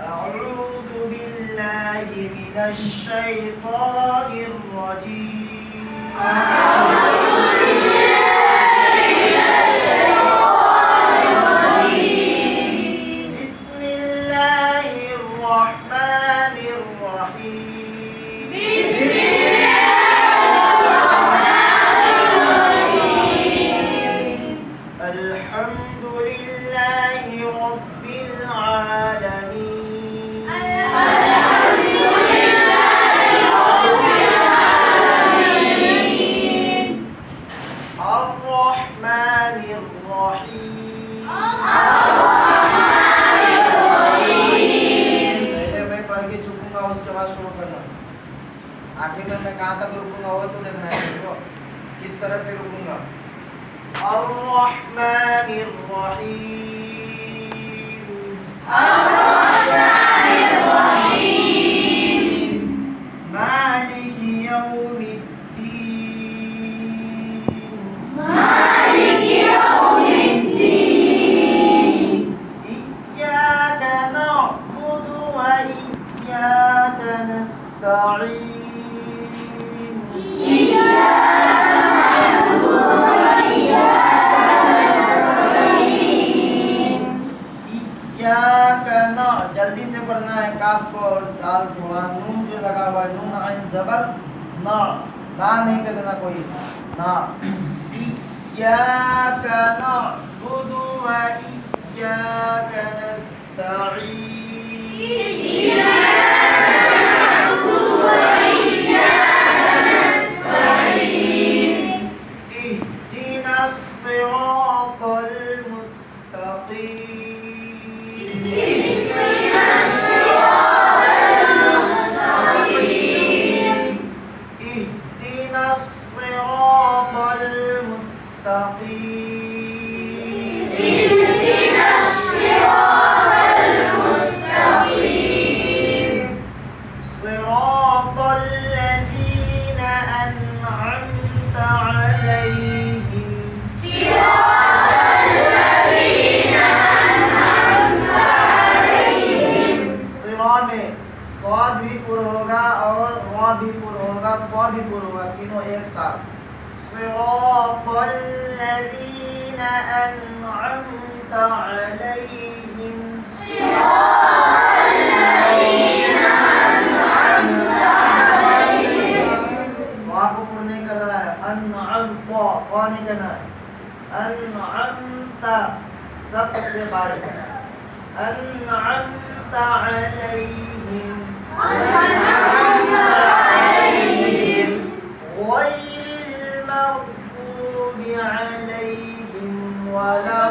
أعوذ بالله من الشيطان الرجيم. بسم الله الرحمن الرحيم. الحمد لله رب العالمين. الرحمن الرحيم. पहले मैं पढ़ के चुकूंगा, उसके बाद शुरू करना। आखिर में मैं कहाँ तक रुकूंगा वो तो देखना है। किस तरह से रुकूंगा। الرحمن الرحيم. مالك يوم الدين. إياك نعبد وإياك نستعين. जल्दी से पढ़ना है। काफ को और दाल को, नून जो लगा हुआ है, नून आइन जबर ना, ना नहीं कर देना कोई ना। इय्याका नअबुदु व इय्याका नस्तईन। इहदिनस सिरातल मुस्तकीम. صراط الذين أنعمت عليهم. सिरा में स्वाद भी पुर होगा और वा भी पुर होगा, क़ा भी पुर होगा, तीनों एक साथ. صراط الذين أنعمت عليهم. वा को पुर नहीं कर रहा है. अनअमत क़ा नहीं करना है. अनअमत सबसे बारीक है. أنعمت عليهم غير المغضوب عليهم ولا